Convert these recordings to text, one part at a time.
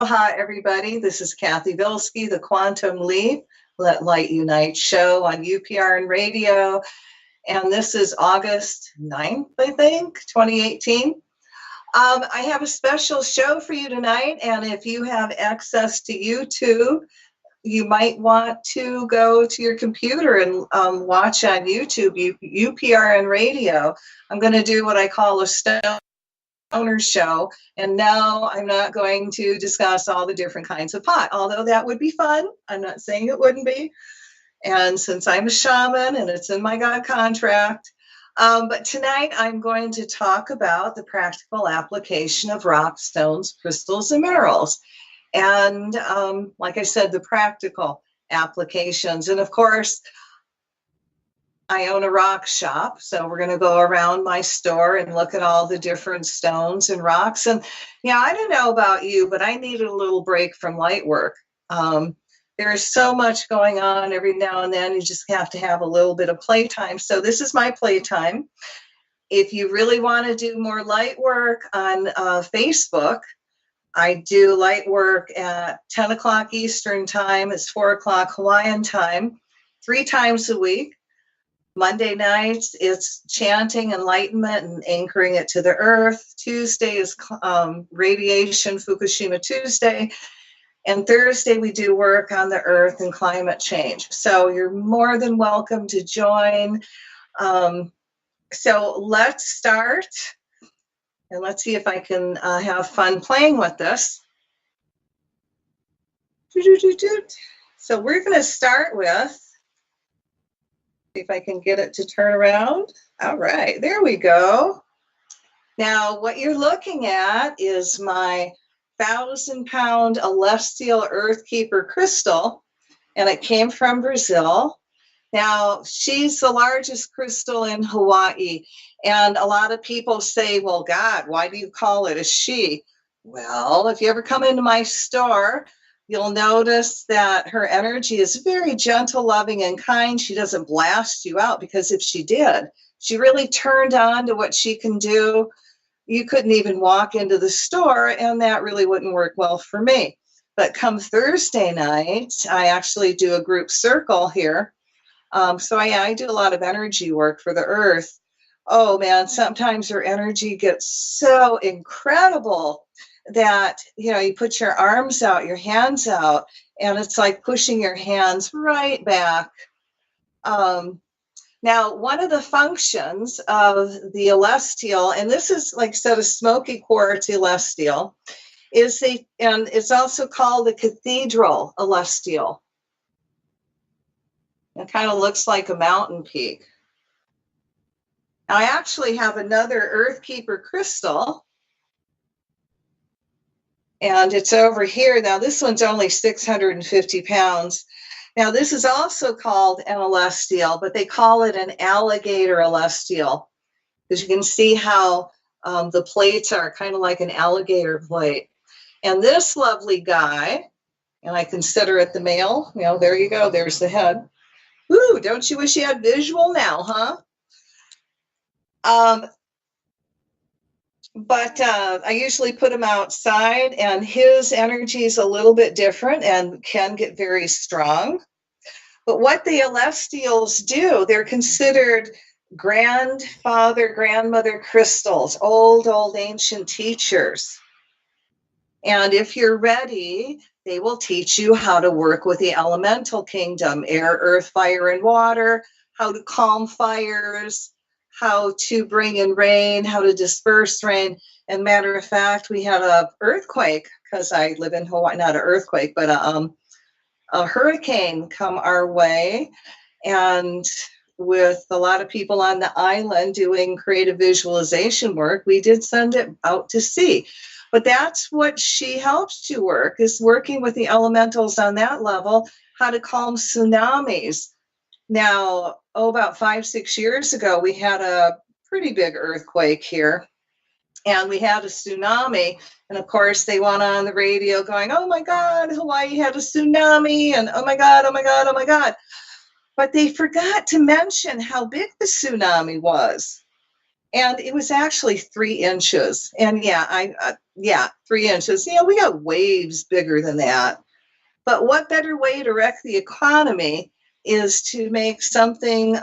Aloha, everybody. This is Cathy Bilsky, the Quantum Leap, Let Light Unite show on UPRN Radio. And this is August 9th, I think, 2018. I have a special show for you tonight. And if you have access to YouTube, you might want to go to your computer and watch on YouTube, UPRN Radio. I'm going to do what I call a stoner show, and no, I'm not going to discuss all the different kinds of pot, although that would be fun. I'm not saying it wouldn't be, and since I'm a shaman and it's in my God contract, but tonight I'm going to talk about the practical application of rock, stones, crystals, and minerals, and like I said, the practical applications. And of course, I own a rock shop, so we're going to go around my store and look at all the different stones and rocks. And yeah, I don't know about you, but I needed a little break from light work. There is so much going on every now and then. You just have to have a little bit of playtime. So this is my playtime. If you really want to do more light work on Facebook, I do light work at 10 o'clock Eastern time. It's 4 o'clock Hawaiian time, 3 times a week. Monday nights, it's chanting enlightenment and anchoring it to the earth. Tuesday is radiation, Fukushima Tuesday. And Thursday, we do work on the earth and climate change. So you're more than welcome to join. So let's start. And let's see if I can have fun playing with this. So we're going to start with, see if I can get it to turn around. All right, there we go. Now, what you're looking at is my 1,000-pound Celestial Earthkeeper crystal, and it came from Brazil. Now, she's the largest crystal in Hawaii, and a lot of people say, well, God, why do you call it a she? Well, if you ever come into my store, you'll notice that her energy is very gentle, loving, and kind. She doesn't blast you out, because if she did, she really turned on to what she can do. You couldn't even walk into the store, and that really wouldn't work well for me. But come Thursday night, I actually do a group circle here. So I do a lot of energy work for the earth. Oh, man, sometimes her energy gets so incredible that, you know, you put your arms out, your hands out, and it's like pushing your hands right back. Now, one of the functions of the celestial, and this is, like I said, a smoky quartz celestial, is and it's also called the cathedral celestial. It kind of looks like a mountain peak. Now, I actually have another Earthkeeper crystal, and it's over here. Now, this one's only 650 pounds. Now, this is also called an celestial, but they call it an alligator celestial, because you can see how the plates are kind of like an alligator plate. And this lovely guy, and I consider it the male, you know, there you go, there's the head. Ooh, don't you wish you had visual now, huh? But I usually put him outside, and his energy is a little bit different and can get very strong. But what the celestials do, they're considered grandfather, grandmother crystals, old ancient teachers. And if you're ready, they will teach you how to work with the elemental kingdom, air, earth, fire, and water, how to calm fires, how to bring in rain, how to disperse rain. And matter of fact, we had an earthquake, because I live in Hawaii, not an earthquake, but a hurricane come our way. And with a lot of people on the island doing creative visualization work, we did send it out to sea. But that's what she helps you work, is working with the elementals on that level, how to calm tsunamis. Now, about 5-6 years ago, we had a pretty big earthquake here, and we had a tsunami. And of course, they went on the radio going, oh my God, Hawaii had a tsunami, and oh my God, oh my God, oh my God. But they forgot to mention how big the tsunami was. And it was actually 3 inches. And yeah, 3 inches. You know, we got waves bigger than that. But what better way to wreck the economy is to make something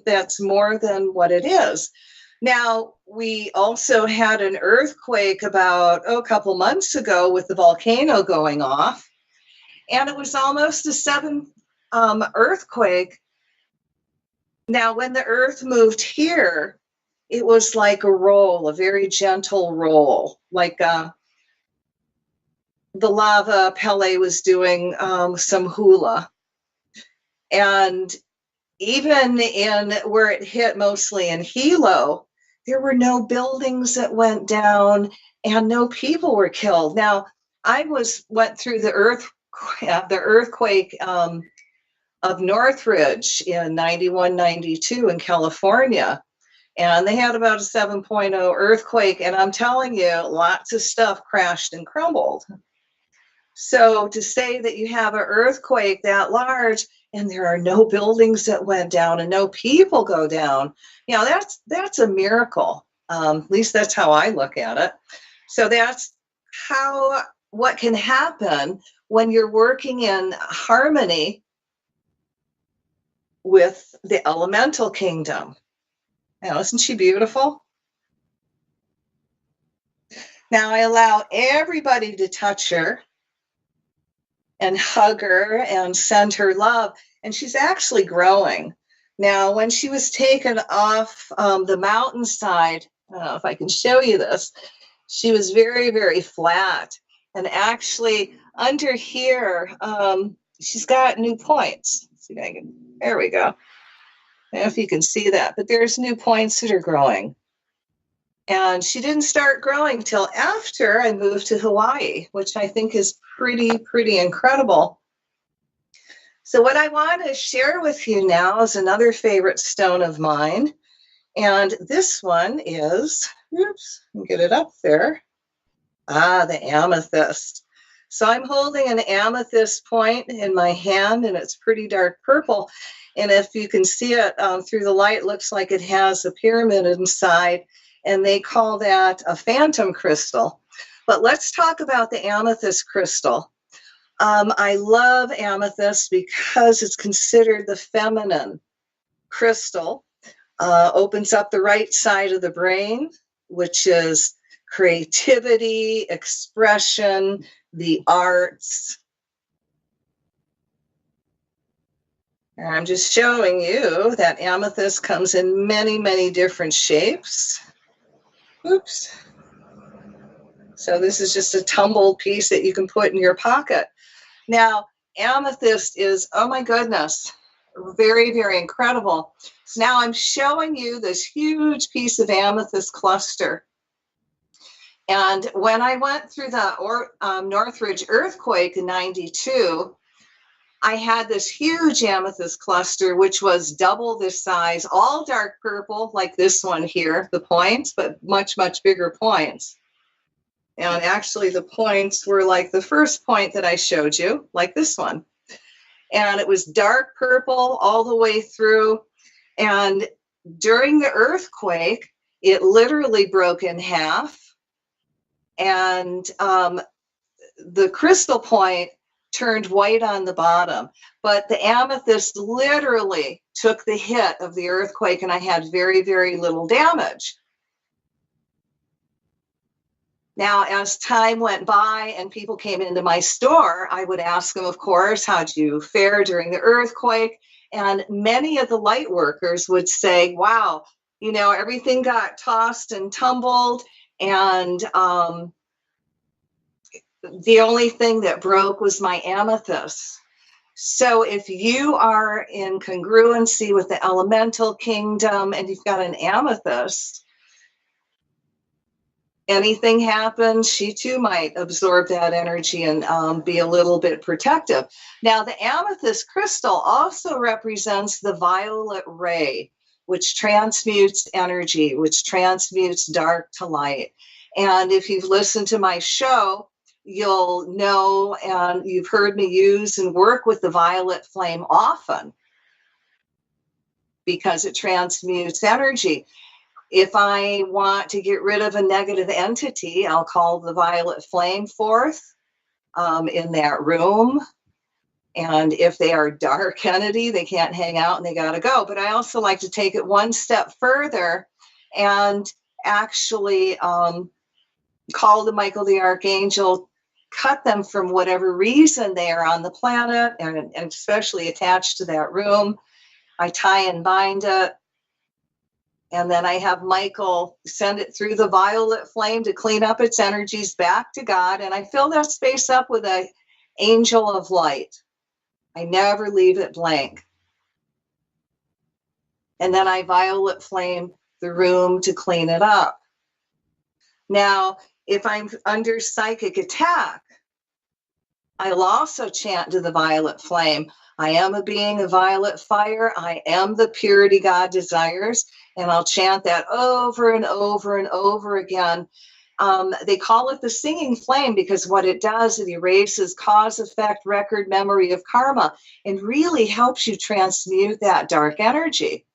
that's more than what it is. Now, we also had an earthquake about a couple months ago with the volcano going off, and it was almost a 7 earthquake. Now, when the earth moved here, it was like a roll, a very gentle roll, like the lava Pele was doing some hula. And even in where it hit mostly in Hilo, there were no buildings that went down and no people were killed. Now, I went through the earthquake of Northridge in 91, 92 in California. And they had about a 7.0 earthquake. And I'm telling you, lots of stuff crashed and crumbled. So to say that you have an earthquake that large and there are no buildings that went down and no people go down, you know, that's a miracle. At least that's how I look at it. So that's what can happen when you're working in harmony with the elemental kingdom. Now, isn't she beautiful? Now I allow everybody to touch her and hug her and send her love. And she's actually growing. Now, when she was taken off the mountainside, I don't know if I can show you this, she was very, very flat. And actually, under here, she's got new points. Let's see if I can, there we go. I don't know if you can see that, but there's new points that are growing. And she didn't start growing till after I moved to Hawaii, which I think is pretty incredible. So what I want to share with you now is another favorite stone of mine. And this one is, oops, get it up there. The amethyst. So I'm holding an amethyst point in my hand, and it's pretty dark purple. And if you can see it through the light, it looks like it has a pyramid inside. And they call that a phantom crystal. But let's talk about the amethyst crystal. I love amethyst because it's considered the feminine crystal. Opens up the right side of the brain, which is creativity, expression, the arts. And I'm just showing you that amethyst comes in many different shapes. Oops. So this is just a tumbled piece that you can put in your pocket. Now, amethyst is, oh my goodness, very incredible. So now I'm showing you this huge piece of amethyst cluster. And when I went through the Northridge earthquake in 92, I had this huge amethyst cluster, which was double this size, all dark purple, like this one here, the points, but much bigger points. And actually the points were like the first point that I showed you, like this one. And it was dark purple all the way through. And during the earthquake, it literally broke in half. And the crystal point turned white on the bottom, but the amethyst literally took the hit of the earthquake, and I had very little damage. Now, as time went by and people came into my store, I would ask them, of course, how'd you fare during the earthquake? And many of the light workers would say, wow, you know, everything got tossed and tumbled, and the only thing that broke was my amethyst. So if you are in congruency with the elemental kingdom and you've got an amethyst, anything happens, she too might absorb that energy and be a little bit protective. Now, the amethyst crystal also represents the violet ray, which transmutes energy, which transmutes dark to light. And if you've listened to my show, you'll know, and you've heard me use and work with the violet flame often because it transmutes energy. If I want to get rid of a negative entity, I'll call the violet flame forth in that room. And if they are dark entity, they can't hang out and they got to go. But I also like to take it one step further and actually call to Michael the Archangel, cut them from whatever reason they are on the planet, and especially attached to that room. I tie and bind it. And then I have Michael send it through the violet flame to clean up its energies back to God. And I fill that space up with an angel of light. I never leave it blank. And then I violet flame the room to clean it up. Now, if I'm under psychic attack, I'll also chant to the violet flame. I am a being of violet fire. I am the purity God desires. And I'll chant that over and over and over again. They call it the singing flame because what it does, it erases cause, effect, record, memory of karma, and really helps you transmute that dark energy.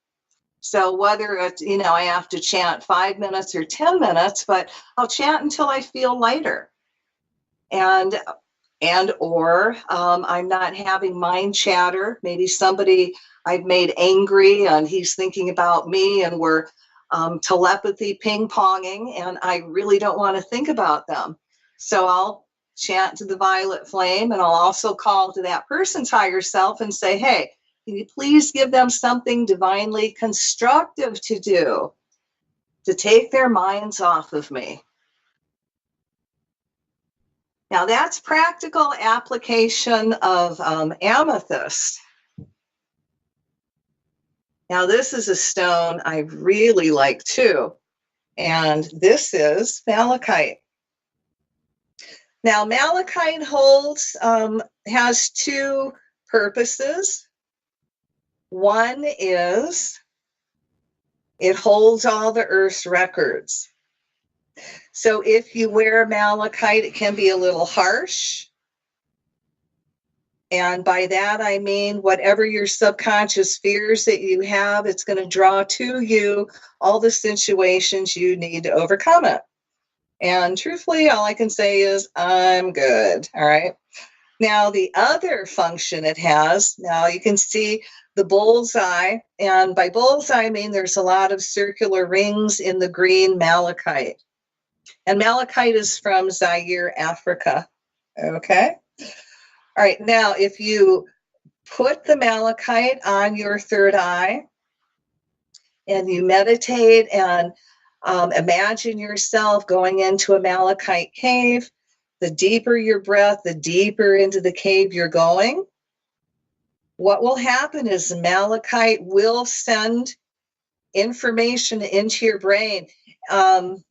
So whether it's, I have to chant 5 minutes or 10 minutes, but I'll chant until I feel lighter. Or I'm not having mind chatter. Maybe somebody I've made angry and he's thinking about me and we're telepathy ping-ponging, and I really don't want to think about them. So I'll chant to the violet flame, and I'll also call to that person's higher self and say, hey, can you please give them something divinely constructive to do to take their minds off of me? Now that's practical application of amethyst. Now this is a stone I really like too, and this is malachite. Now malachite has two purposes. One is it holds all the earth's records. So if you wear malachite, it can be a little harsh. And by that, I mean, whatever your subconscious fears that you have, it's going to draw to you all the situations you need to overcome it. And truthfully, all I can say is, I'm good. All right. Now, the other function it has, now you can see the bullseye. And by bullseye, I mean there's a lot of circular rings in the green malachite. And malachite is from Zaire, Africa. Okay. All right, now if you put the malachite on your third eye and you meditate and imagine yourself going into a malachite cave, the deeper your breath, the deeper into the cave you're going, what will happen is malachite will send information into your brain. To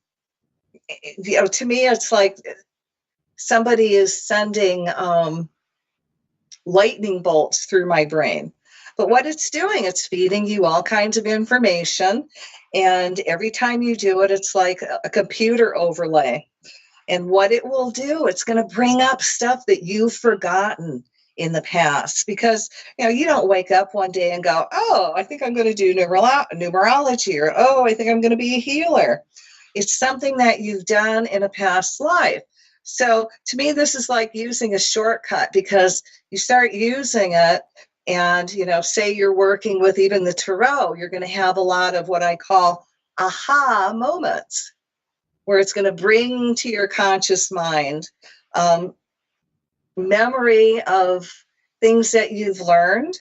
me, it's like somebody is sending lightning bolts through my brain. But what it's doing, it's feeding you all kinds of information. And every time you do it, it's like a computer overlay. And what it will do, it's going to bring up stuff that you've forgotten in the past. Because, you don't wake up one day and go, oh, I think I'm going to do numerology, or, oh, I think I'm going to be a healer. It's something that you've done in a past life. So to me, this is like using a shortcut, because you start using it and, say you're working with even the tarot, you're going to have a lot of what I call aha moments, where it's going to bring to your conscious mind memory of things that you've learned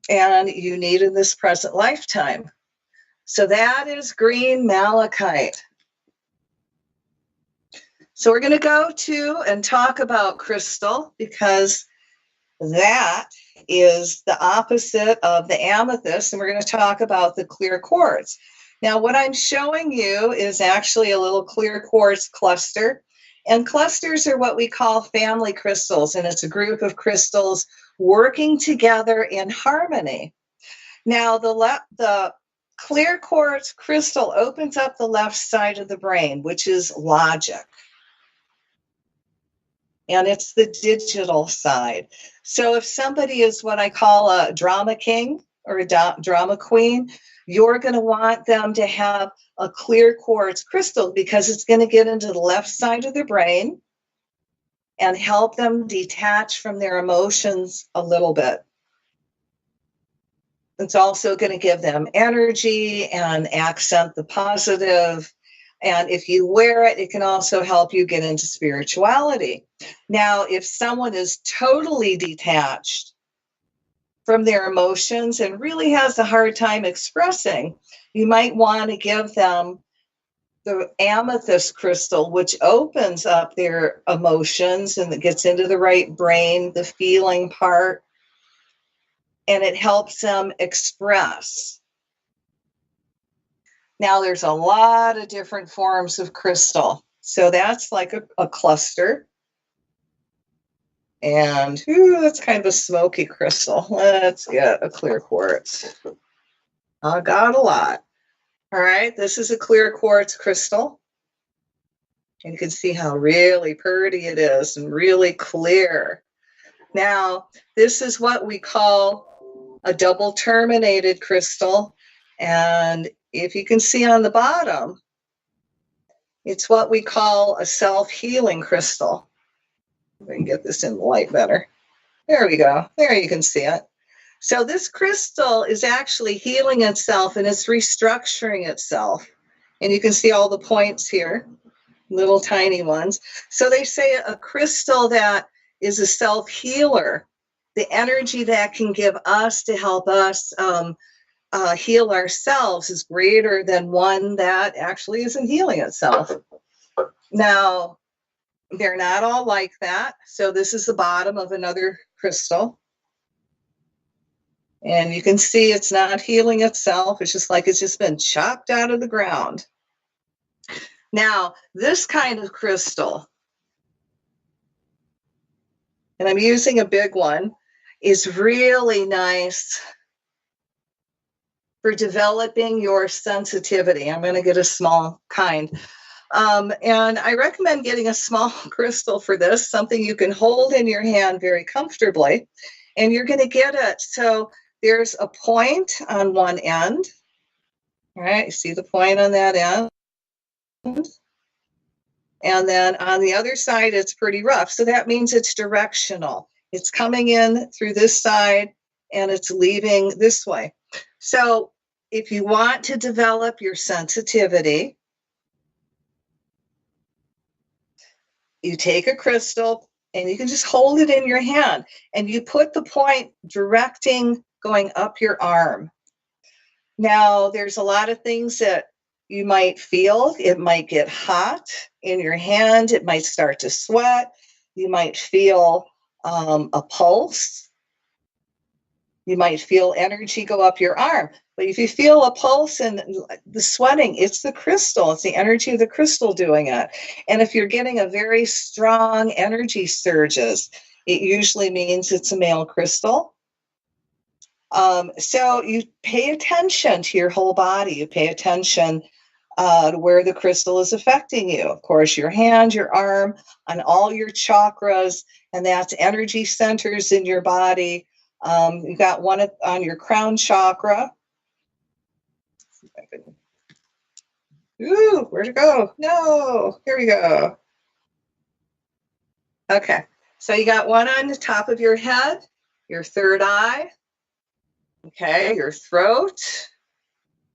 and you need in this present lifetime. So that is green malachite. So we're going to go to and talk about crystal, because that is the opposite of the amethyst, and we're going to talk about the clear quartz. Now, what I'm showing you is actually a little clear quartz cluster, and clusters are what we call family crystals, and it's a group of crystals working together in harmony. Now, the clear quartz crystal opens up the left side of the brain, which is logic. And it's the digital side. So if somebody is what I call a drama king, or a drama queen, you're going to want them to have a clear quartz crystal because it's going to get into the left side of their brain and help them detach from their emotions a little bit. It's also going to give them energy and accent the positive. And if you wear it, it can also help you get into spirituality. Now, if someone is totally detached from their emotions and really has a hard time expressing, you might want to give them the amethyst crystal, which opens up their emotions and it gets into the right brain, the feeling part, and it helps them express. Now, there's a lot of different forms of crystal. So that's like a cluster. And that's kind of a smoky crystal. Let's get a clear quartz. I got a lot. All right, this is a clear quartz crystal. And you can see how really pretty it is and really clear. Now, this is what we call a double terminated crystal. And if you can see on the bottom, it's what we call a self-healing crystal. We can get this in the light better. There we go. There you can see it. So this crystal is actually healing itself and it's restructuring itself. And you can see all the points here, little tiny ones. So they say a crystal that is a self-healer, the energy that can give us to help us heal ourselves is greater than one that actually isn't healing itself. Now, they're not all like that. So this is the bottom of another crystal. And you can see it's not healing itself. It's just like it's just been chopped out of the ground. Now, this kind of crystal, and I'm using a big one, is really nice for developing your sensitivity. I'm going to get a small kind. And I recommend getting a small crystal for this, something you can hold in your hand very comfortably, and you're going to get it. So there's a point on one end. All right, you see the point on that end? And then on the other side, it's pretty rough. So that means it's directional. It's coming in through this side and it's leaving this way. So if you want to develop your sensitivity, you take a crystal and you can just hold it in your hand and you put the point directing going up your arm. Now, there's a lot of things that you might feel. It might get hot in your hand. It might start to sweat. You might feel a pulse. You might feel energy go up your arm. But if you feel a pulse and the sweating, it's the crystal. It's the energy of the crystal doing it. And if you're getting a very strong energy surges, it usually means it's a male crystal. So you pay attention to your whole body. You pay attention to where the crystal is affecting you. Of course, your hand, your arm, on all your chakras, and that's energy centers in your body. You got one on your crown chakra. Ooh, where'd it go? No, here we go. Okay, so you got one on the top of your head, your third eye, okay, your throat,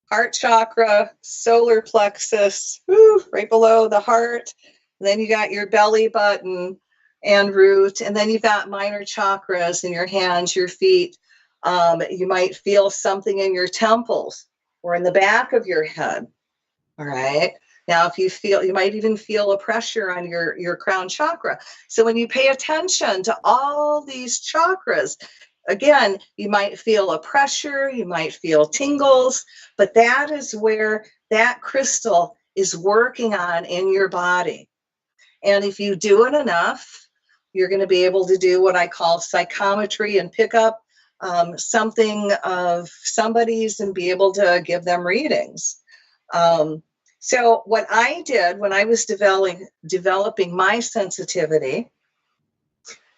heart chakra, solar plexus, right below the heart. And then you got your belly button and root. And then you've got minor chakras in your hands, your feet. You might feel something in your temples or in the back of your head. All right. Now, if you feel, you might even feel a pressure on your crown chakra. So when you pay attention to all these chakras, again, you might feel a pressure, you might feel tingles, but that is where that crystal is working on in your body. And if you do it enough, you're going to be able to do what I call psychometry and pick up something of somebody's and be able to give them readings. So what I did when I was developing my sensitivity,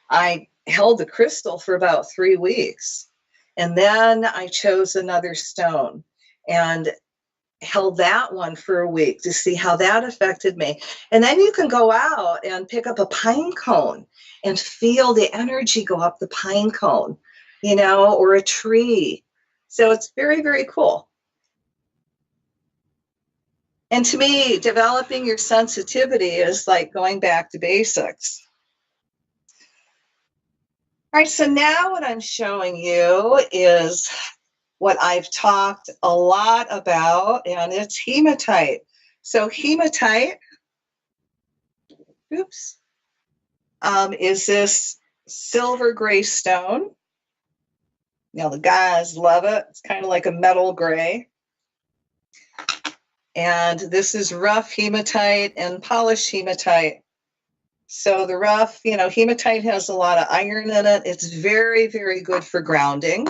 I held the crystal for about 3 weeks. And then I chose another stone and held that one for a week to see how that affected me. And then you can go out and pick up a pine cone and feel the energy go up the pine cone, or a tree. So it's very, very cool. And to me, developing your sensitivity is like going back to basics. All right, so now what I'm showing you is what I've talked a lot about, and it's hematite. So hematite, is this silver gray stone. Now the guys love it. It's kind of like a metal gray. And this is rough hematite and polished hematite. So the rough, hematite has a lot of iron in it. It's very, very good for grounding.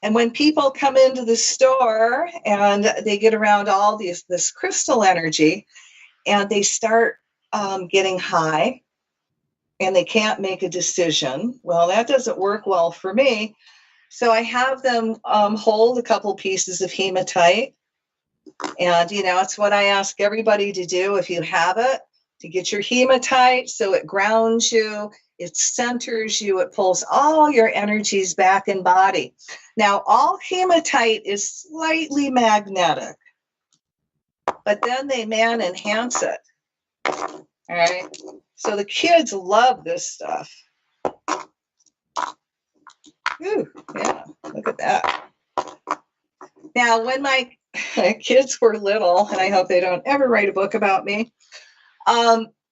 And when people come into the store and they get around all this crystal energy and they start getting high and they can't make a decision, well, that doesn't work well for me. So I have them hold a couple pieces of hematite. And, it's what I ask everybody to do if you have it, to get your hematite so it grounds you, it centers you, it pulls all your energies back in body. Now, all hematite is slightly magnetic, but then they enhance it. All right. So the kids love this stuff. Ooh, yeah, look at that. Now, when my kids were little, and I hope they don't ever write a book about me,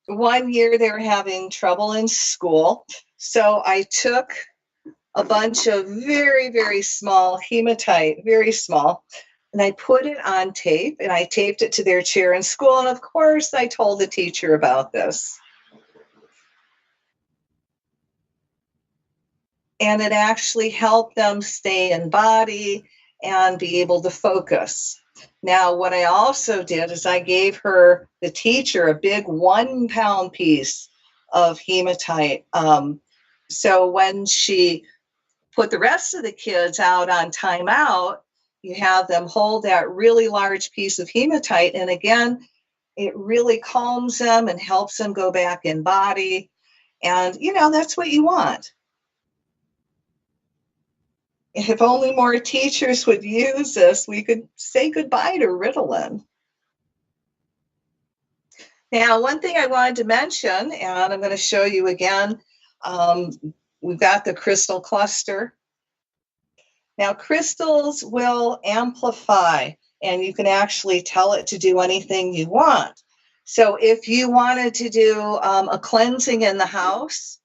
one year they were having trouble in school. So I took a bunch of very, very small hematite, very small, and I put it on tape and I taped it to their chair in school. And of course, I told the teacher about this. And it actually helped them stay in body and be able to focus. Now, what I also did is I gave the teacher, a big 1 pound piece of hematite. So when she put the rest of the kids out on timeout, you have them hold that really large piece of hematite. And again, it really calms them and helps them go back in body. And, that's what you want. If only more teachers would use this, we could say goodbye to Ritalin. Now, one thing I wanted to mention, and I'm going to show you again, we've got the crystal cluster. Now, crystals will amplify, and you can actually tell it to do anything you want. So if you wanted to do a cleansing in the house,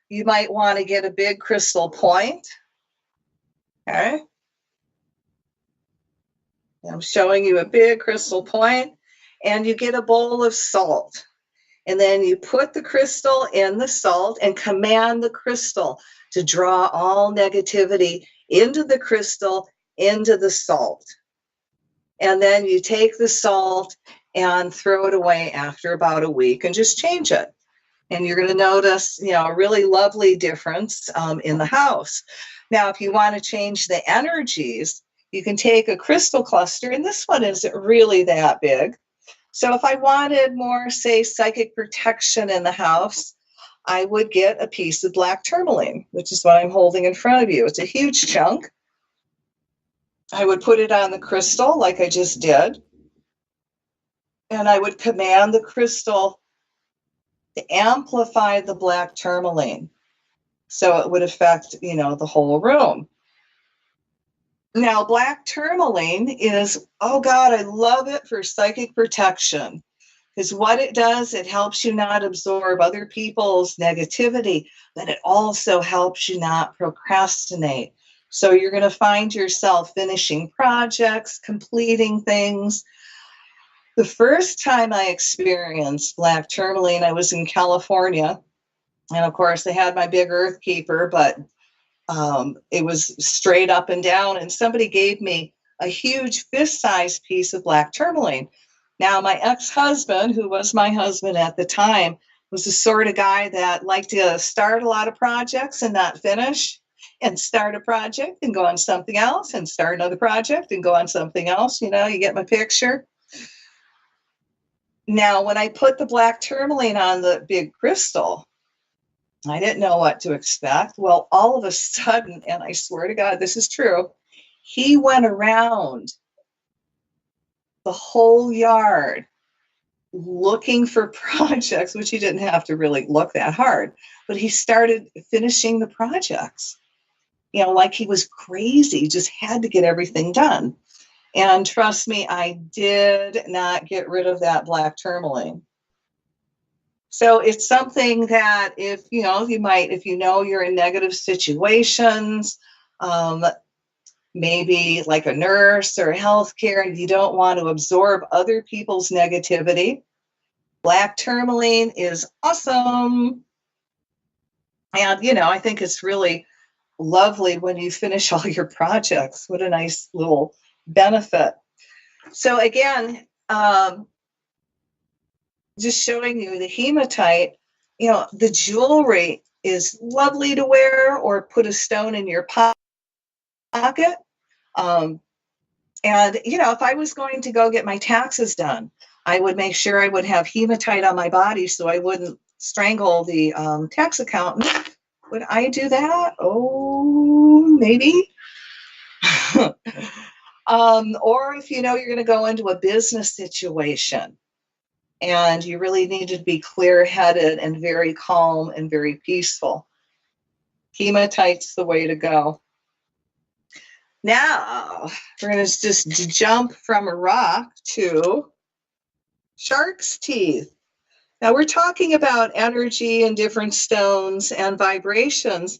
you might want to get a big crystal point. Okay. I'm showing you a big crystal point, and you get a bowl of salt. And then you put the crystal in the salt and command the crystal to draw all negativity into the crystal, into the salt. And then you take the salt and throw it away after about a week and just change it. And you're going to notice, a really lovely difference in the house. Now, if you want to change the energies, you can take a crystal cluster, and this one isn't really that big. So if I wanted more, say, psychic protection in the house, I would get a piece of black tourmaline, which is what I'm holding in front of you. It's a huge chunk. I would put it on the crystal like I just did. And I would command the crystal to amplify the black tourmaline. So it would affect, the whole room. Now, black tourmaline is, oh God, I love it for psychic protection. Because what it does, it helps you not absorb other people's negativity, but it also helps you not procrastinate. So you're going to find yourself finishing projects, completing things. The first time I experienced black tourmaline, I was in California. And of course, I had my big earth keeper, but it was straight up and down. And somebody gave me a huge fist-sized piece of black tourmaline. Now, my ex-husband, who was my husband at the time, was the sort of guy that liked to start a lot of projects and not finish. and start a project and go on something else and start another project and go on something else. You know, you get my picture. Now, when I put the black tourmaline on the big crystal, I didn't know what to expect. Well, all of a sudden, and I swear to God, this is true, he went around the whole yard looking for projects, which he didn't have to really look that hard, but he started finishing the projects. You know, like he was crazy, just had to get everything done. And trust me, I did not get rid of that black tourmaline. So it's something that if you know you're in negative situations, maybe like a nurse or healthcare, and you don't want to absorb other people's negativity, black tourmaline is awesome. And, you know, I think it's really lovely when you finish all your projects. What a nice little benefit. So again, just showing you the hematite, you know, the jewelry is lovely to wear or put a stone in your pocket. And, you know, if I was going to go get my taxes done, I would make sure I would have hematite on my body so I wouldn't strangle the tax accountant. Would I do that? Oh, maybe. Or if you know you're going to go into a business situation and you really need to be clear-headed and very calm and very peaceful, hematite's the way to go. Now, we're going to just jump from a rock to shark's teeth. Now, we're talking about energy and different stones and vibrations.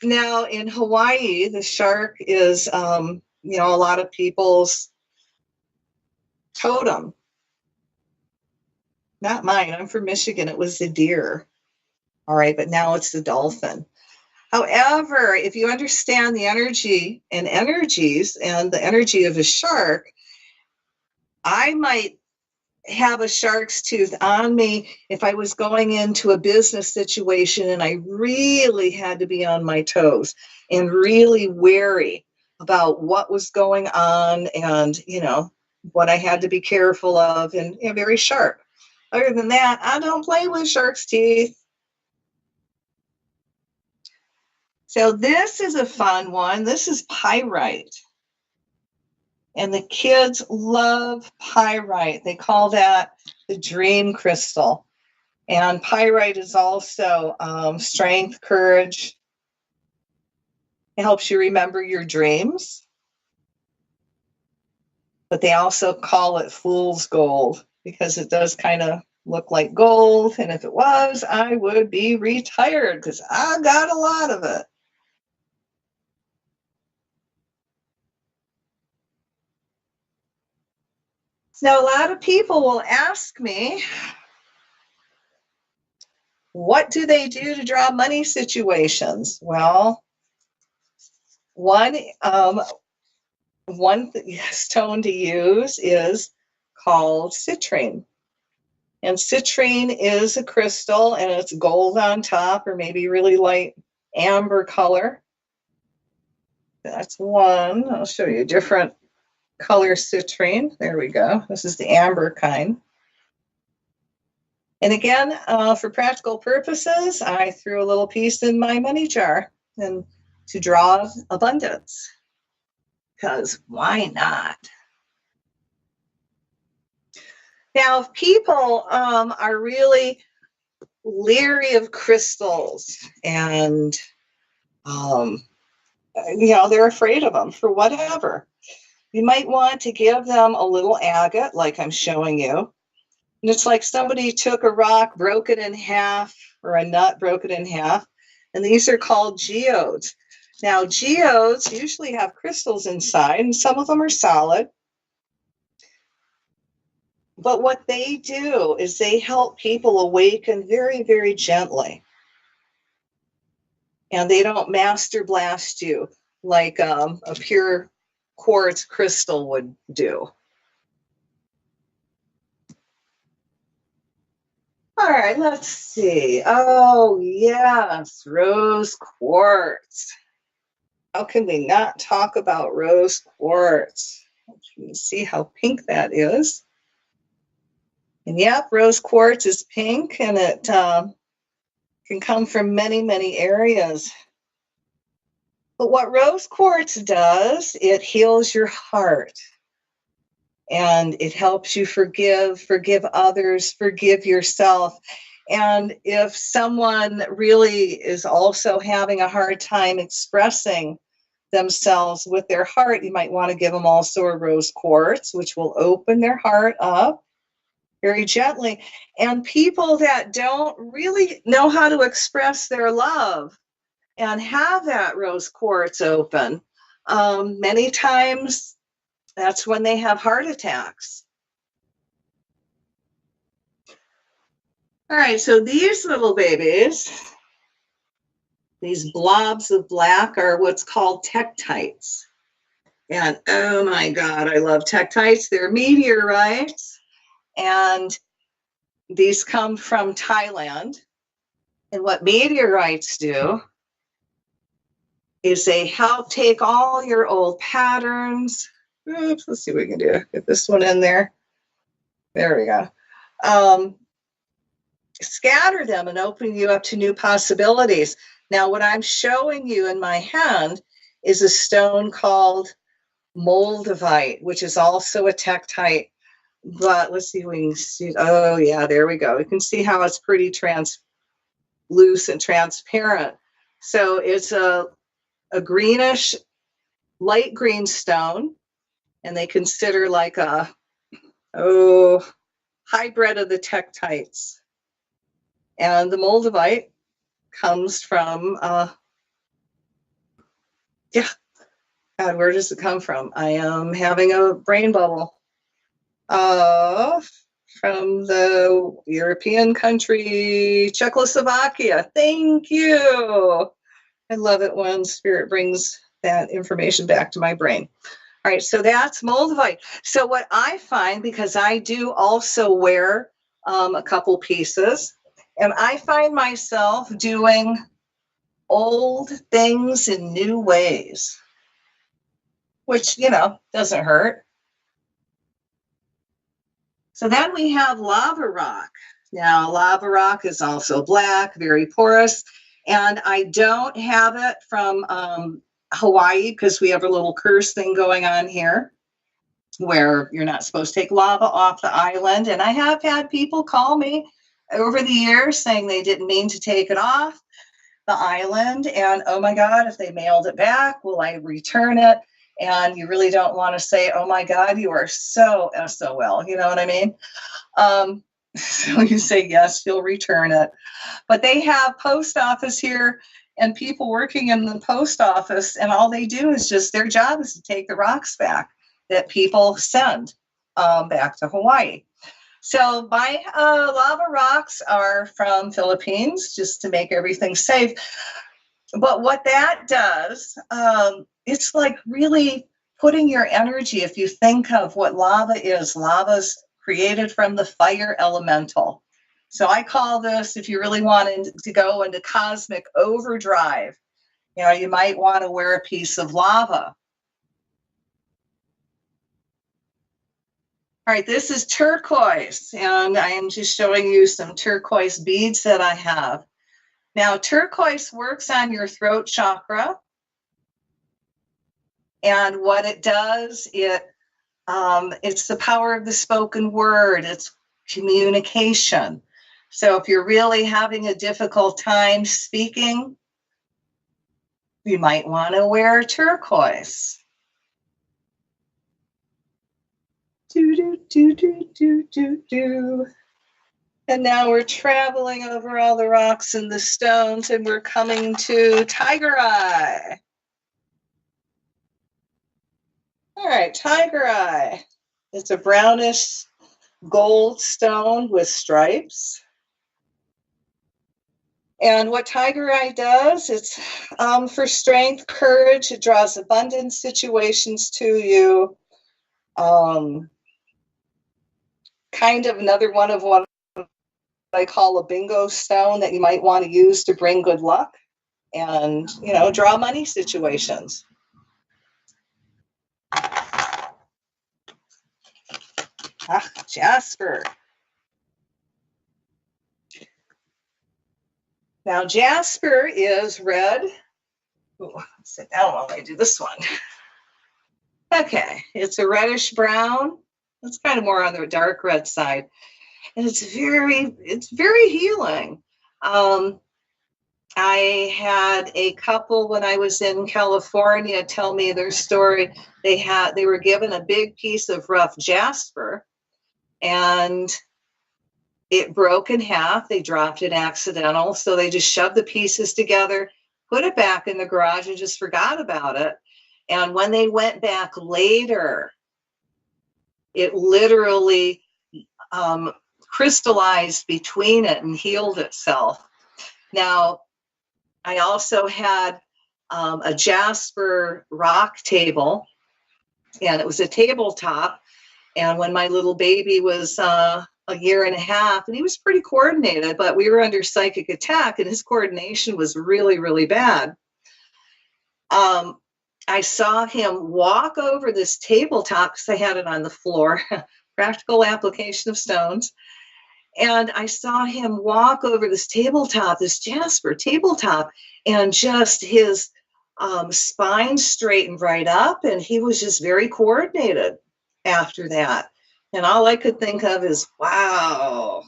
Now, in Hawaii, the shark is, you know, a lot of people's totem. Not mine. I'm from Michigan. It was the deer. All right, but now it's the dolphin. However, if you understand the energy and energies and the energy of a shark, I might have a shark's tooth on me if I was going into a business situation and I really had to be on my toes and really wary about what was going on and, you know, what I had to be careful of and very sharp. Other than that, I don't play with shark's teeth. So this is a fun one. This is pyrite. And the kids love pyrite. They call that the dream crystal. And pyrite is also strength, courage. It helps you remember your dreams. But they also call it fool's gold because it does kind of look like gold. And if it was, I would be retired because I got a lot of it. Now, a lot of people will ask me, what do they do to draw money situations? Well, one stone to use is called citrine. And citrine is a crystal and it's gold on top or maybe really light amber color. That's one. I'll show you a different color citrine. There we go. This is the amber kind. And again, for practical purposes, I threw a little piece in my money jar and to draw abundance. Because why not? Now, if people are really leery of crystals and, you know, they're afraid of them for whatever, you might want to give them a little agate like I'm showing you. And it's like somebody took a rock, broke it in half, or a nut, broke it in half, and these are called geodes. Now, geodes usually have crystals inside, and some of them are solid. But what they do is they help people awaken very, very gently. And they don't master blast you like a pure quartz crystal would do. All right, let's see. Oh, yes, rose quartz. How can we not talk about rose quartz? You can see how pink that is. And yep, rose quartz is pink, and it can come from many, many areas. But what rose quartz does, it heals your heart. And it helps you forgive others, forgive yourself. And if someone really is also having a hard time expressing themselves with their heart, you might want to give them also a rose quartz, which will open their heart up very gently. And people that don't really know how to express their love and have that rose quartz open, many times that's when they have heart attacks. All right, so these little babies, these blobs of black, are what's called tektites. And oh my God, I love tektites. They're meteorites. And these come from Thailand. And what meteorites do is they help take all your old patterns. Oops, let's see what we can do. Get this one in there. There we go. Scatter them and open you up to new possibilities. Now, what I'm showing you in my hand is a stone called moldavite, which is also a tektite. But let's see if we can see. Oh, yeah, there we go. You can see how it's pretty translucent, transparent. So it's a greenish, light green stone, and they consider like a hybrid of the tektites. And the moldavite comes from, God, where does it come from? I am having a brain bubble. From the European country, Czechoslovakia. Thank you. I love it when Spirit brings that information back to my brain. All right, so that's moldavite. So what I find, because I do also wear a couple pieces, and I find myself doing old things in new ways, which, doesn't hurt. So then we have lava rock. Now, lava rock is also black, very porous, and I don't have it from Hawaii because we have a little curse thing going on here where you're not supposed to take lava off the island. And I have had people call me over the years saying they didn't mean to take it off the island. And oh my God, if they mailed it back, will I return it? And you really don't want to say, oh my God, you are so SOL. You know what I mean? So you say, yes, you'll return it. But they have post office here and people working in the post office, and all they do is just, their job is to take the rocks back that people send back to Hawaii. So my lava rocks are from Philippines, just to make everything safe. But what that does, it's like really putting your energy, if you think of what lava is, lava's created from the fire elemental. So I call this, if you really wanted to go into cosmic overdrive, you might want to wear a piece of lava. All right, this is turquoise, and I am just showing you some turquoise beads that I have. Now, turquoise works on your throat chakra, and what it does, it's the power of the spoken word. It's communication. So if you're really having a difficult time speaking, you might want to wear turquoise. Do, do, do, do, do, do, do. And now we're traveling over all the rocks and the stones, and we're coming to tiger eye. All right, tiger eye. It's a brownish gold stone with stripes. And what tiger eye does, it's for strength, courage. It draws abundant situations to you. Kind of another one of I call a bingo stone that you might want to use to bring good luck and, you know, draw money situations. Ah, jasper. Now, jasper is red. Ooh, sit down while I do this one. Okay, it's a reddish brown. It's kind of more on the dark red side, and it's very healing. I had a couple when I was in California tell me their story. They were given a big piece of rough jasper, and it broke in half. They dropped it accidental, so they just shoved the pieces together, put it back in the garage, and just forgot about it. And when they went back later, it literally crystallized between it and healed itself. Now, I also had a jasper rock table, and it was a tabletop. And when my little baby was a year and a half, and he was pretty coordinated, but we were under psychic attack, and his coordination was really, really bad. I saw him walk over this tabletop because I had it on the floor, practical application of stones. And I saw him walk over this tabletop, this jasper tabletop, and just his spine straightened right up, and he was just very coordinated after that. And all I could think of is, wow,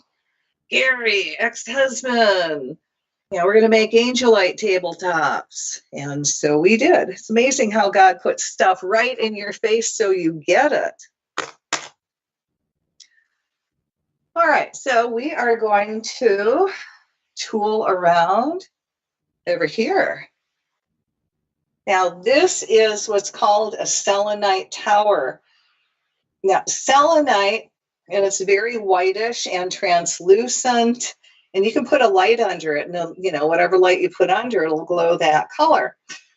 Gary, ex-husband, you know, we're going to make angelite tabletops. And so we did. It's amazing how God puts stuff right in your face so you get it. All right, so we are going to tool around over here. Now, this is what's called a selenite tower. Now, selenite, and it's very whitish and translucent, and you can put a light under it, and you know, whatever light you put under, it'll glow that color.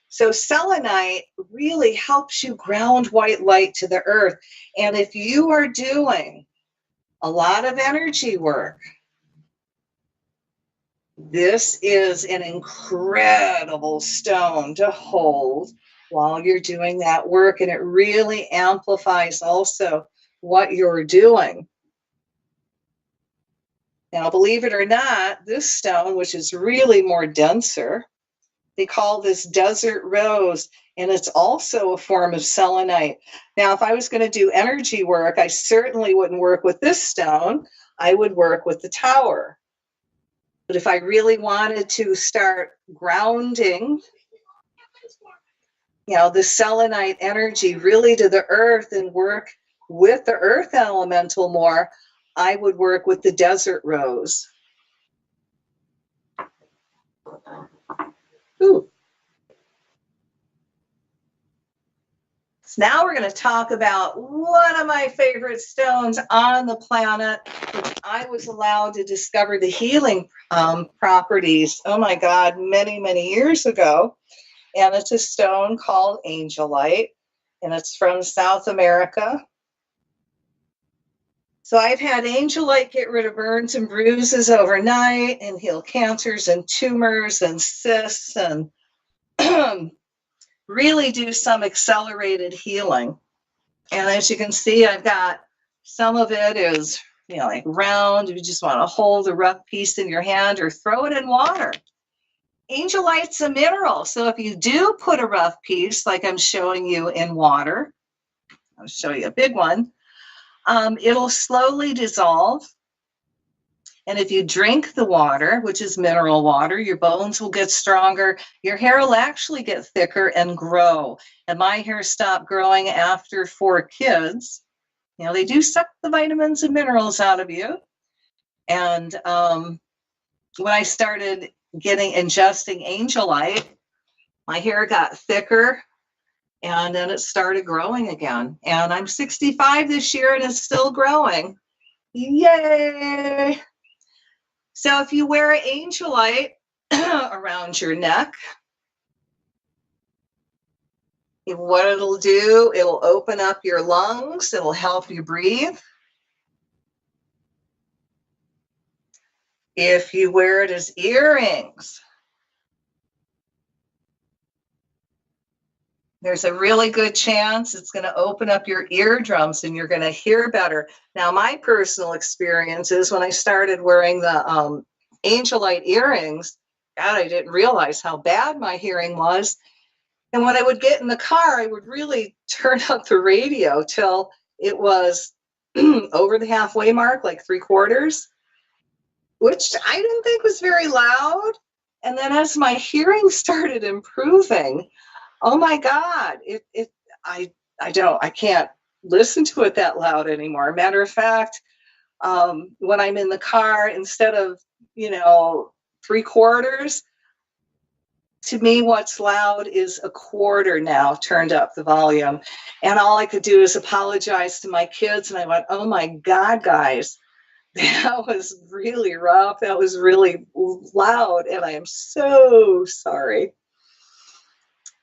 So selenite really helps you ground white light to the earth. And if you are doing a lot of energy work, this is an incredible stone to hold while you're doing that work, and it really amplifies also what you're doing. Now, believe it or not, this stone, which is really more denser, they call this desert rose, and it's also a form of selenite. Now, if I was going to do energy work, I certainly wouldn't work with this stone. I would work with the tower. But if I really wanted to start grounding, you know, the selenite energy really to the earth and work with the earth elemental more, I would work with the desert rose. Ooh. So now we're going to talk about one of my favorite stones on the planet, which I was allowed to discover the healing properties, oh my God, many, many years ago. And it's a stone called angelite, and it's from South America. So I've had angelite get rid of burns and bruises overnight and heal cancers and tumors and cysts and really do some accelerated healing. And as you can see, I've got some of it is, you know, like round. You just want to hold a rough piece in your hand or throw it in water. Angelite's a mineral. So if you do put a rough piece, like I'm showing you in water, I'll show you a big one, it'll slowly dissolve. And if you drink the water, which is mineral water, your bones will get stronger. Your hair will actually get thicker and grow. And my hair stopped growing after 4 kids. You know, they do suck the vitamins and minerals out of you. And when I started ingesting angelite, my hair got thicker, and then it started growing again. And I'm 65 this year, and it's still growing. Yay! So if you wear angelite around your neck, what it'll do, it'll open up your lungs, it'll help you breathe. If you wear it as earrings, there's a really good chance it's going to open up your eardrums and you're going to hear better. Now, my personal experience is when I started wearing the Angelite earrings, God, I didn't realize how bad my hearing was. And when I would get in the car, I would really turn up the radio till it was over the halfway mark, like 3/4, which I didn't think was very loud. And then as my hearing started improving, oh my God, I can't listen to it that loud anymore. Matter of fact, when I'm in the car, instead of, 3/4, to me, what's loud is 1/4 now, turned up the volume. And all I could do is apologize to my kids. And I went, oh my God, guys, that was really rough. That was really loud. And I am so sorry.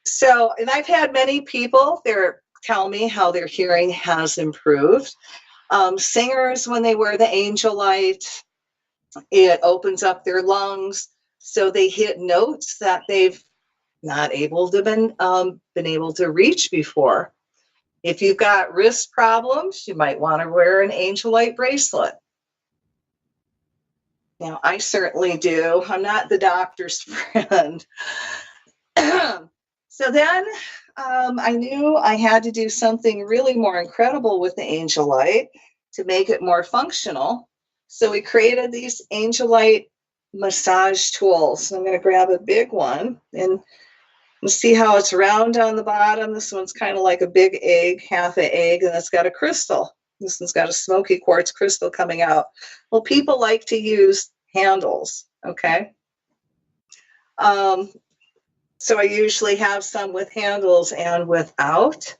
So, and I've had many people there tell me how their hearing has improved. Singers, when they wear the Angelite, it opens up their lungs, so they hit notes that they've not able to been able to reach before. If you've got wrist problems, you might want to wear an Angelite bracelet. Now, I certainly do. I'm not the doctor's friend. So then I knew I had to do something really more incredible with the Angelite to make it more functional. So we created these Angelite massage tools. So I'm going to grab a big one and see how it's round on the bottom. This one's kind of like a big egg, half an egg, and it's got a crystal. This one's got a smoky quartz crystal coming out. Well, people like to use handles, okay? So I usually have some with handles and without.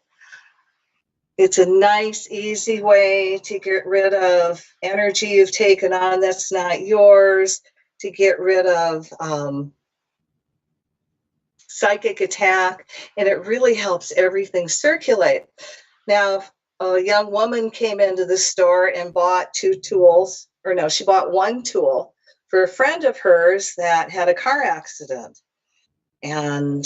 It's a nice, easy way to get rid of energy you've taken on that's not yours, to get rid of psychic attack, and it really helps everything circulate. Now, a young woman came into the store and bought 2 tools, or no, she bought 1 tool for a friend of hers that had a car accident. And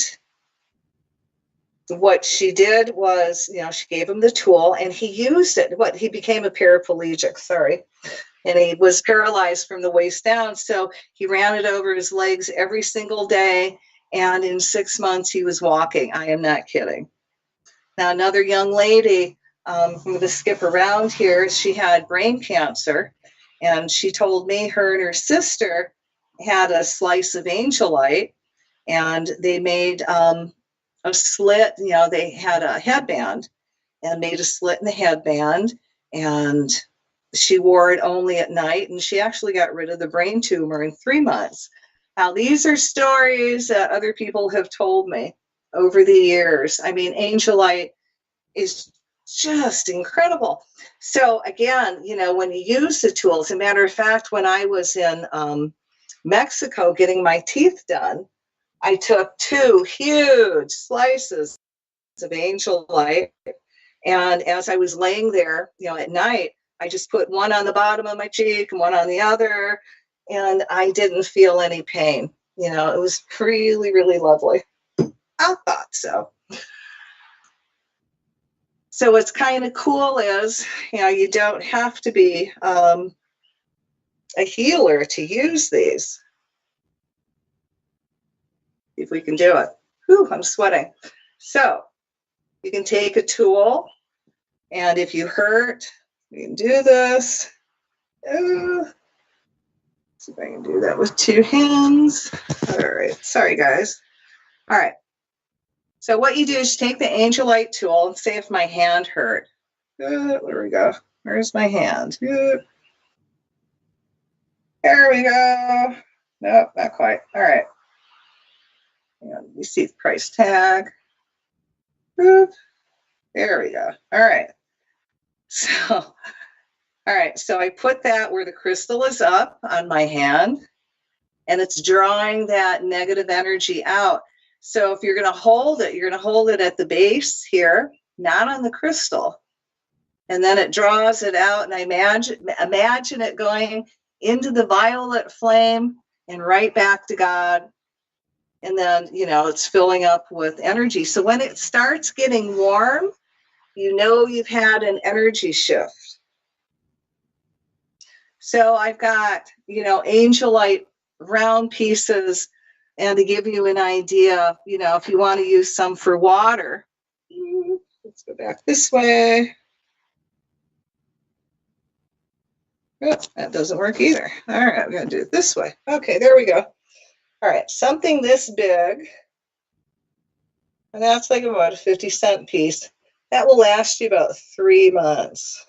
what she did was, she gave him the tool and he used it. He became a paraplegic, and he was paralyzed from the waist down. So he ran it over his legs every single day. And in 6 months, he was walking. I am not kidding. Now, another young lady, I'm going to skip around here. She had brain cancer. And she told me her and her sister had a slice of Angelite. And they made a slit, they had a headband and made a slit in the headband. And she wore it only at night. And she actually got rid of the brain tumor in 3 months. Now, these are stories that other people have told me over the years. I mean, Angelite is just incredible. So again, when you use the tools, as a matter of fact, when I was in Mexico getting my teeth done, I took 2 huge slices of Angelite. And as I was laying there, at night, I just put one on the bottom of my cheek and one on the other. And I didn't feel any pain. It was really, really lovely. I thought so. So what's kind of cool is, you don't have to be a healer to use these. If we can do it. Whew, I'm sweating. So you can take a tool, and if you hurt, you can do this. See if I can do that with 2 hands. All right. Sorry, guys. All right. So what you do is take the Angelite tool and say if my hand hurt. There we go. Where's my hand? There we go. Nope, not quite. All right. And you see the price tag. There we go. All right. So I put that where the crystal is up on my hand, and it's drawing that negative energy out. So if you're going to hold it, you're going to hold it at the base here, not on the crystal. And then it draws it out, and I imagine it going into the violet flame and right back to God. And then, you know, it's filling up with energy. So when it starts getting warm, you know you've had an energy shift. So I've got, you know, angelite round pieces. And to give you an idea, you know, if you want to use some for water, let's go back this way. Oh, that doesn't work either. All right, I'm going to do it this way. Okay, there we go. All right, something this big, and that's like about a 50-cent piece. That will last you about 3 months.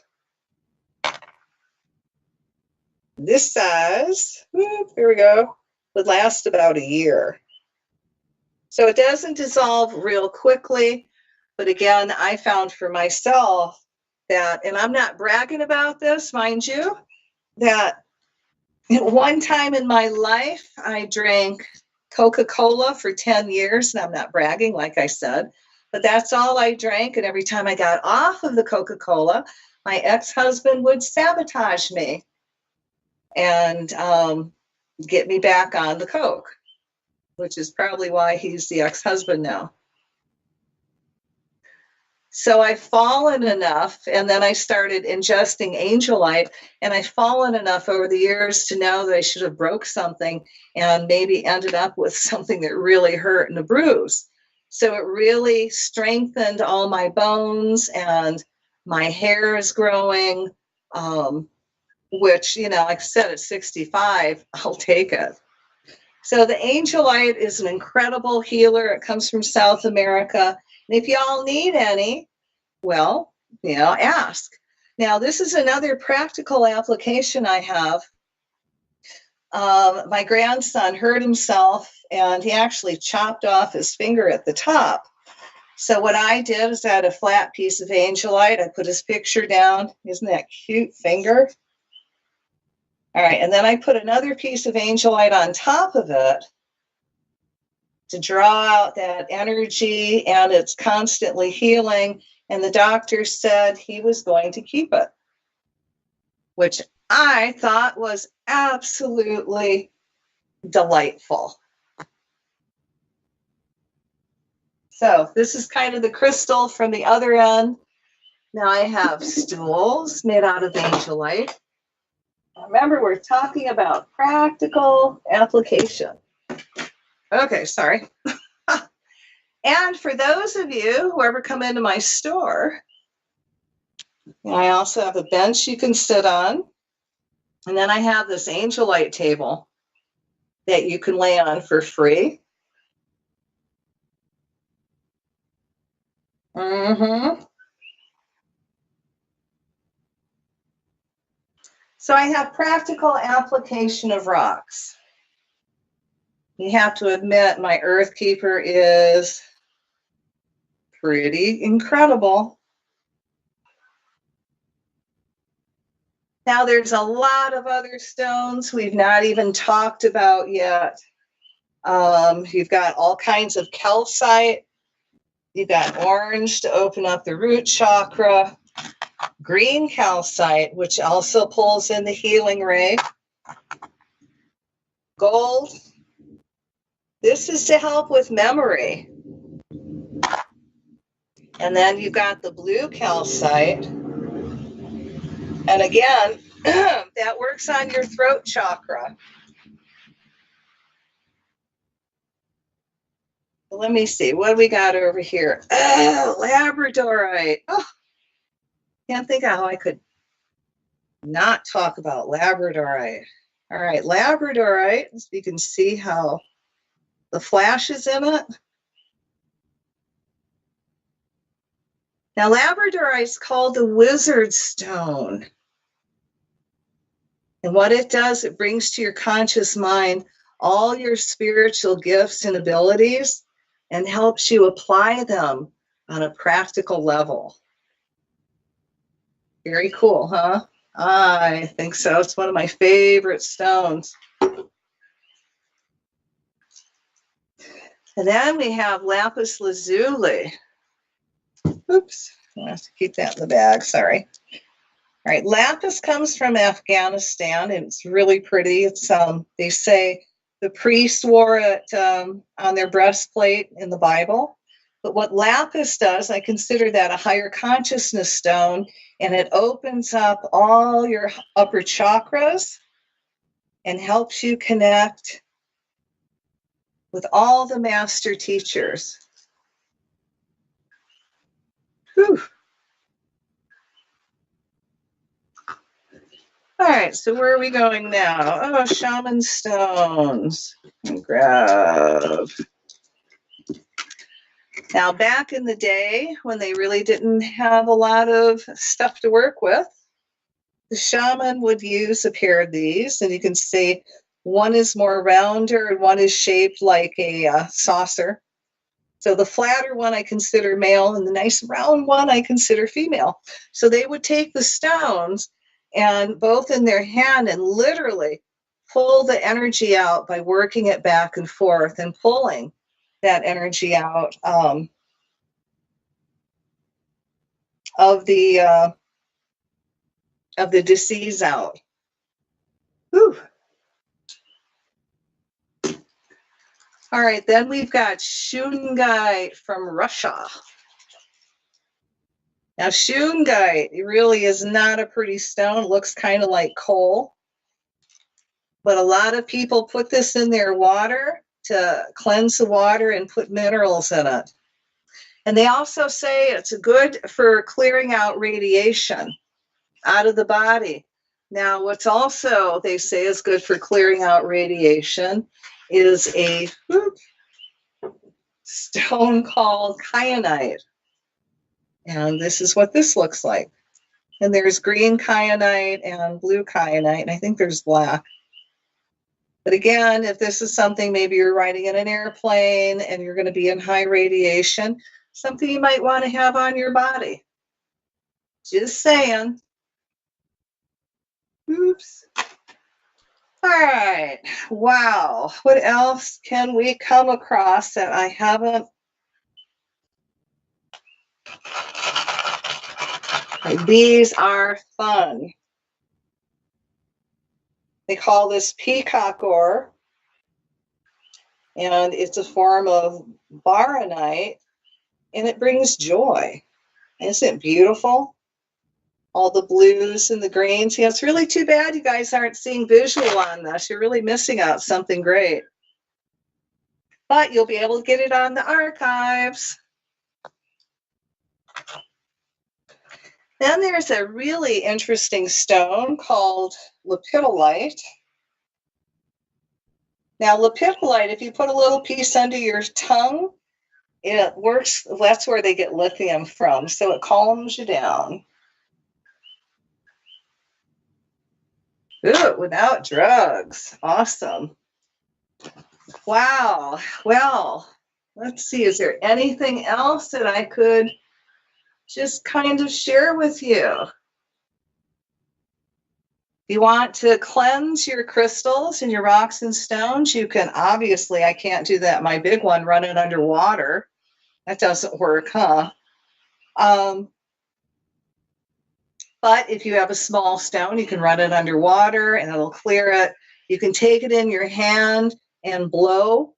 This size, here we go, would last about a year. So it doesn't dissolve real quickly, but again, I found for myself that, and I'm not bragging about this, mind you, that at one time in my life, I drank Coca-Cola for 10 years, and I'm not bragging, like I said, but that's all I drank. And every time I got off of the Coca-Cola, my ex-husband would sabotage me and get me back on the Coke, which is probably why he's the ex-husband now. So I've fallen enough, and then I started ingesting angelite, and I've fallen enough over the years to know that I should have broke something and maybe ended up with something that really hurt and a bruise. So it really strengthened all my bones, and my hair is growing, which, you know, like I said, at 65, I'll take it. So the angelite is an incredible healer. It comes from South America. And if y'all need any, well, you know, ask. Now, this is another practical application I have. My grandson hurt himself, and he actually chopped off his finger at the top. So what I did is I had a flat piece of angelite. I put his picture down. Isn't that cute finger? All right, and then I put another piece of angelite on top of it to draw out that energy, and it's constantly healing. And the doctor said he was going to keep it, which I thought was absolutely delightful. So this is kind of the crystal from the other end. Now I have stools made out of angelite. Remember, we're talking about practical application. Okay, sorry. And for those of you who ever come into my store, I also have a bench you can sit on. And then I have this angelite table that you can lay on for free. So I have practical application of rocks. You have to admit my Earth Keeper is pretty incredible. Now there's a lot of other stones we've not even talked about yet. You've got all kinds of calcite. You've got orange to open up the root chakra. Green calcite, which also pulls in the healing ray. Gold. This is to help with memory. And then you've got the blue calcite. And again, that works on your throat chakra. Let me see, what do we got over here? Oh, labradorite. Oh, can't think of how I could not talk about labradorite. All right, labradorite, so you can see how the flash is in it. Now, labradorite is called the wizard stone. And what it does, it brings to your conscious mind all your spiritual gifts and abilities and helps you apply them on a practical level. Very cool, huh? I think so. It's one of my favorite stones. And then we have lapis lazuli. Oops, I have to keep that in the bag, sorry. All right, lapis comes from Afghanistan, and it's really pretty. It's they say the priests wore it on their breastplate in the Bible. But what lapis does, I consider that a higher consciousness stone, and it opens up all your upper chakras and helps you connect with all the master teachers. Whew. All right, so where are we going now? Oh, shaman stones. Grab. Now, back in the day when they really didn't have a lot of stuff to work with, the shaman would use a pair of these, and you can see one is more rounder and one is shaped like a saucer. So the flatter one I consider male, and the nice round one I consider female. So they would take the stones and both in their hand and literally pull the energy out by working it back and forth and pulling that energy out of the disease out. Whew. All right, then we've got shungite from Russia. Now, shungite really is not a pretty stone. It looks kind of like coal. But a lot of people put this in their water to cleanse the water and put minerals in it. And they also say it's good for clearing out radiation out of the body. Now, what's also they say is good for clearing out radiation is a stone called kyanite. And this is what this looks like. And there's green kyanite and blue kyanite, and I think there's black. But again, if this is something, maybe you're riding in an airplane and you're going to be in high radiation, something you might want to have on your body. Just saying. Oops. All right. Wow. What else can we come across that I haven't? These are fun. They call this peacock ore, and it's a form of baronite, and it brings joy. Isn't it beautiful? All the blues and the greens. Yeah, it's really too bad you guys aren't seeing visual on this. You're really missing out something great. But you'll be able to get it on the archives. Then there's a really interesting stone called lepidolite. Now, lepidolite, if you put a little piece under your tongue, it works. That's where they get lithium from. So it calms you down. Ooh, without drugs. Awesome. Wow. Well, let's see. Is there anything else that I could just kind of share with you? If you want to cleanse your crystals and your rocks and stones, you can obviously, I can't do that. My big one, run it underwater. That doesn't work, huh? But if you have a small stone, you can run it underwater and it'll clear it. You can take it in your hand and blow.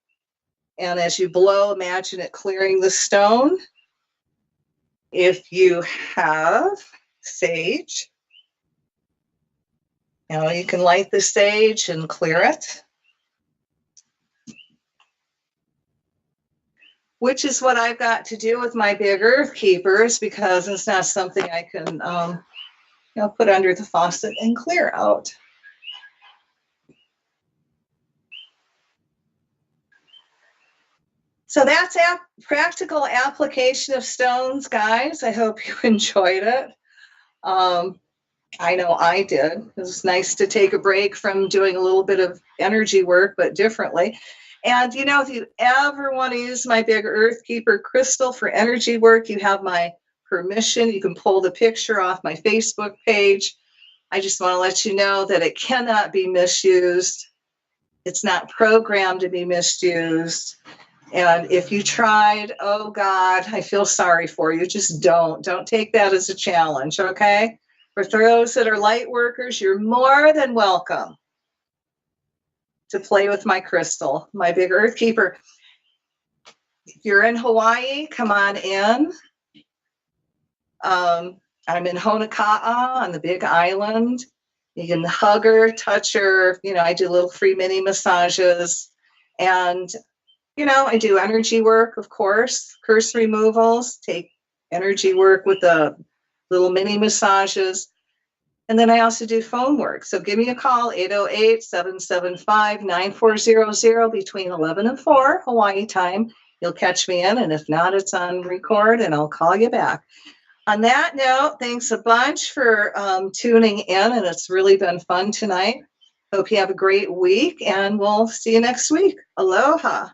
And as you blow, imagine it clearing the stone. If you have sage, you can light the sage and clear it. Which is what I've got to do with my big earth keepers, because it's not something I can put under the faucet and clear out. So that's a practical application of stones, guys. I hope you enjoyed it. I know I did. It was nice to take a break from doing a little bit of energy work, but differently. And, if you ever want to use my big earth keeper crystal for energy work, you have my permission. You can pull the picture off my Facebook page. I just want to let you know that it cannot be misused. It's not programmed to be misused. And if you tried, oh God, I feel sorry for you. Just don't take that as a challenge, okay? For those that are light workers, you're more than welcome to play with my crystal, my big earth keeper. If you're in Hawaii, come on in. I'm in Honoka'a on the Big Island. You can hug her, touch her. I do little free mini massages. And, I do energy work, of course, curse removals, take energy work with the little mini massages. And then I also do phone work. So give me a call, 808-775-9400 between 11 and 4 Hawaii time. You'll catch me in. And if not, it's on record and I'll call you back. On that note, thanks a bunch for tuning in. And it's really been fun tonight. Hope you have a great week and we'll see you next week. Aloha.